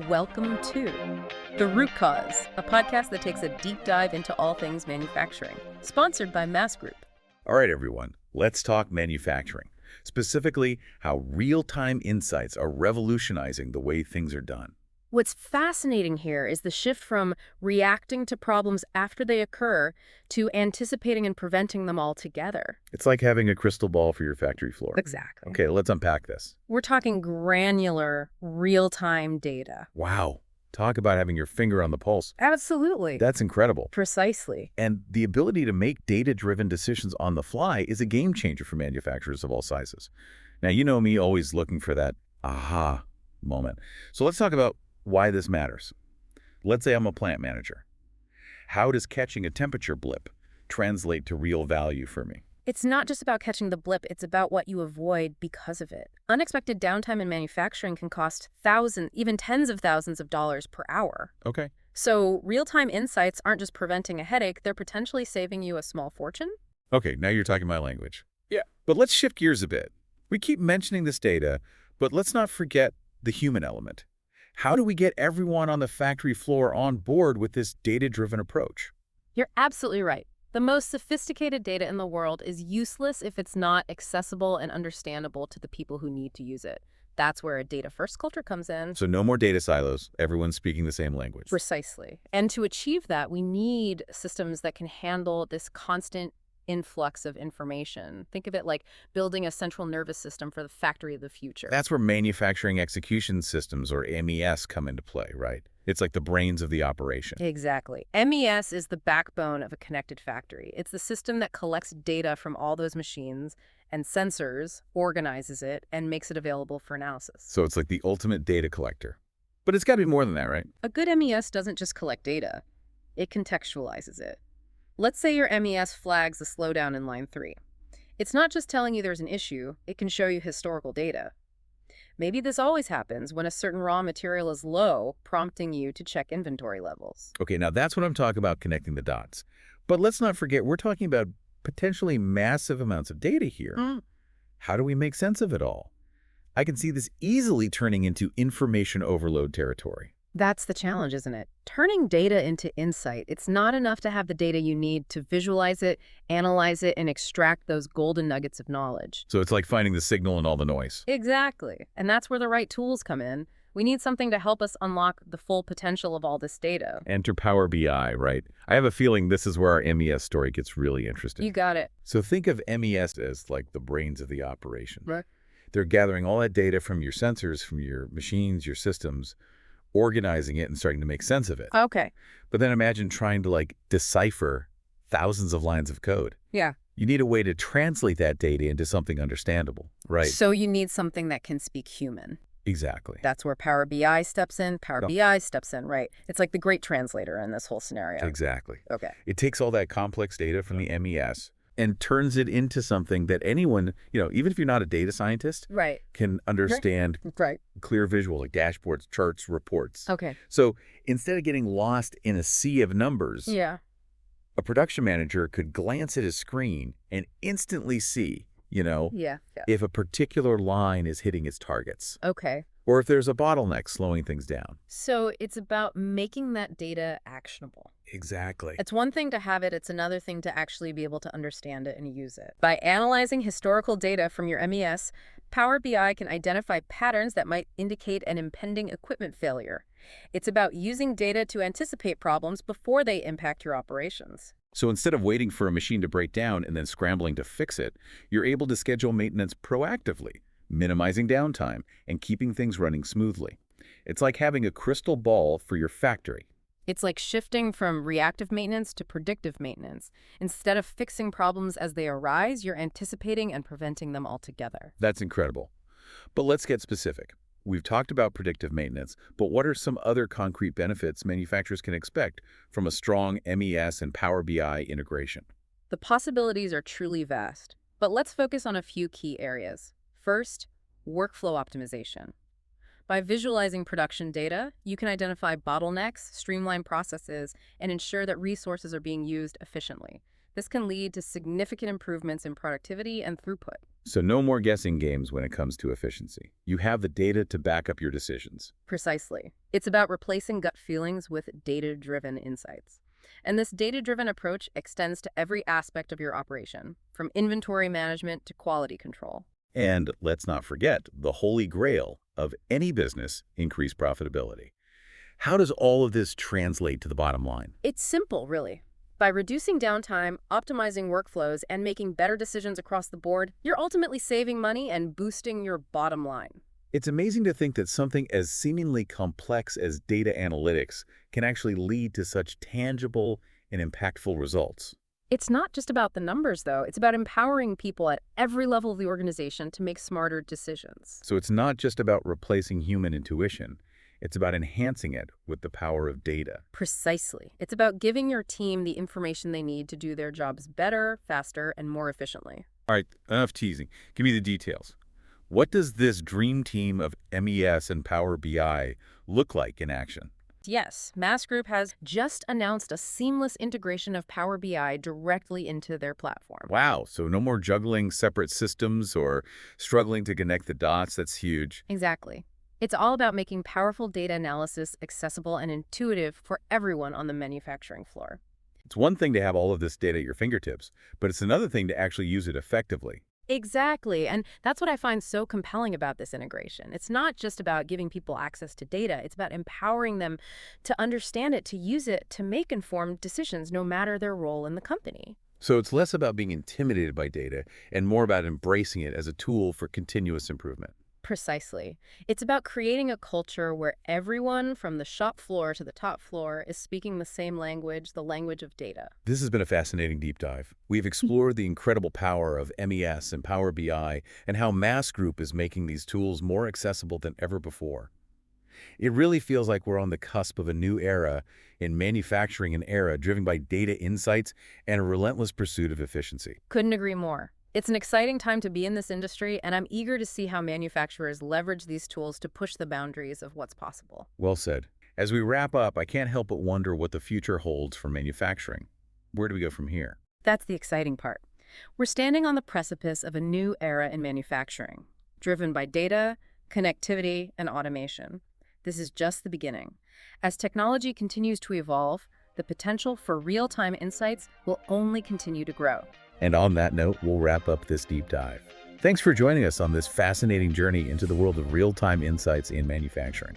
Welcome to The Root Cause, a podcast that takes a deep dive into all things manufacturing, sponsored by Mass Group. All right, everyone, let's talk manufacturing, specifically how real-time insights are revolutionizing the way things are done. What's fascinating here is the shift from reacting to problems after they occur to anticipating and preventing them altogether. It's like having a crystal ball for your factory floor. Exactly. Okay, let's unpack this. We're talking granular, real-time data. Wow, talk about having your finger on the pulse. Absolutely. That's incredible. Precisely. And the ability to make data-driven decisions on the fly is a game changer for manufacturers of all sizes. Now, you know me always looking for that aha moment. So let's talk about why this matters. Let's say I'm a plant manager. How does catching a temperature blip translate to real value for me? It's not just about catching the blip, it's about what you avoid because of it. Unexpected downtime in manufacturing can cost thousands, even tens of thousands of dollars per hour. Okay. So real-time insights aren't just preventing a headache, they're potentially saving you a small fortune. Okay, now you're talking my language. Yeah. But let's shift gears a bit. We keep mentioning this data, but let's not forget the human element. How do we get everyone on the factory floor on board with this data-driven approach? You're absolutely right. The most sophisticated data in the world is useless if it's not accessible and understandable to the people who need to use it. That's where a data-first culture comes in. So no more data silos, everyone's speaking the same language. Precisely. And to achieve that, we need systems that can handle this constant influx of information. Think of it like building a central nervous system for the factory of the future. That's where manufacturing execution systems, or MES, come into play, right? It's like the brains of the operation. Exactly. MES is the backbone of a connected factory. It's the system that collects data from all those machines and sensors, organizes it, and makes it available for analysis. So it's like the ultimate data collector. But it's got to be more than that, right? A good MES doesn't just collect data. It contextualizes it. Let's say your MES flags a slowdown in line 3. It's not just telling you there's an issue, it can show you historical data. Maybe this always happens when a certain raw material is low, prompting you to check inventory levels. Okay, now that's what I'm talking about, connecting the dots. But let's not forget, we're talking about potentially massive amounts of data here. How do we make sense of it all? I can see this easily turning into information overload territory. That's the challenge, isn't it? Turning data into insight. It's not enough to have the data you need to visualize it, analyze it, and extract those golden nuggets of knowledge. So it's like finding the signal in all the noise. Exactly. And that's where the right tools come in. We need something to help us unlock the full potential of all this data. Enter Power BI, right? I have a feeling this is where our MES story gets really interesting. You got it. So think of MES as like the brains of the operation. Right. They're gathering all that data from your sensors, from your machines, your systems, organizing it and starting to make sense of it. Okay. But then imagine trying to like decipher thousands of lines of code. Yeah. You need a way to translate that data into something understandable, right? So you need something that can speak human. Exactly. That's where Power BI steps in. Power BI steps in, right? It's like the great translator in this whole scenario. Exactly. Okay. It takes all that complex data from the MES and turns it into something that anyone, even if you're not a data scientist, Right. can understand. Right. Clear visual, like dashboards, charts, reports. Okay. So instead of getting lost in a sea of numbers, Yeah. a production manager could glance at a screen and instantly see, Yeah. if a particular line is hitting its targets, Okay. or if there's a bottleneck slowing things down. So it's about making that data actionable. Exactly. It's one thing to have it, it's another thing to actually be able to understand it and use it. By analyzing historical data from your MES, Power BI can identify patterns that might indicate an impending equipment failure. It's about using data to anticipate problems before they impact your operations. So instead of waiting for a machine to break down and then scrambling to fix it, you're able to schedule maintenance proactively, minimizing downtime and keeping things running smoothly. It's like having a crystal ball for your factory. It's like shifting from reactive maintenance to predictive maintenance. Instead of fixing problems as they arise, you're anticipating and preventing them altogether. That's incredible. But let's get specific. We've talked about predictive maintenance, but what are some other concrete benefits manufacturers can expect from a strong MES and Power BI integration? The possibilities are truly vast, but let's focus on a few key areas. First, workflow optimization. By visualizing production data, you can identify bottlenecks, streamline processes, and ensure that resources are being used efficiently. This can lead to significant improvements in productivity and throughput. So no more guessing games when it comes to efficiency. You have the data to back up your decisions. Precisely. It's about replacing gut feelings with data-driven insights. And this data-driven approach extends to every aspect of your operation, from inventory management to quality control. And let's not forget the holy grail of any business, increased profitability. How does all of this translate to the bottom line? It's simple, really. By reducing downtime, optimizing workflows, and making better decisions across the board, you're ultimately saving money and boosting your bottom line. It's amazing to think that something as seemingly complex as data analytics can actually lead to such tangible and impactful results. It's not just about the numbers, though. It's about empowering people at every level of the organization to make smarter decisions. So it's not just about replacing human intuition. It's about enhancing it with the power of data. Precisely. It's about giving your team the information they need to do their jobs better, faster, and more efficiently. All right, enough teasing. Give me the details. What does this dream team of MES and Power BI look like in action? Yes, Mass Group has just announced a seamless integration of Power BI directly into their platform. Wow, so no more juggling separate systems or struggling to connect the dots. That's huge. Exactly. It's all about making powerful data analysis accessible and intuitive for everyone on the manufacturing floor. It's one thing to have all of this data at your fingertips, but it's another thing to actually use it effectively. Exactly, and that's what I find so compelling about this integration. It's not just about giving people access to data, it's about empowering them to understand it, to use it, to make informed decisions no matter their role in the company. So it's less about being intimidated by data and more about embracing it as a tool for continuous improvement. Precisely. It's about creating a culture where everyone from the shop floor to the top floor is speaking the same language, the language of data. This has been a fascinating deep dive. We've explored the incredible power of MES and Power BI and how Mass Group is making these tools more accessible than ever before. It really feels like we're on the cusp of a new era in manufacturing, an era driven by data insights and a relentless pursuit of efficiency. Couldn't agree more. It's an exciting time to be in this industry, and I'm eager to see how manufacturers leverage these tools to push the boundaries of what's possible. Well said. As we wrap up, I can't help but wonder what the future holds for manufacturing. Where do we go from here? That's the exciting part. We're standing on the precipice of a new era in manufacturing, driven by data, connectivity, and automation. This is just the beginning. As technology continues to evolve, the potential for real-time insights will only continue to grow. And on that note, we'll wrap up this deep dive. Thanks for joining us on this fascinating journey into the world of real-time insights in manufacturing.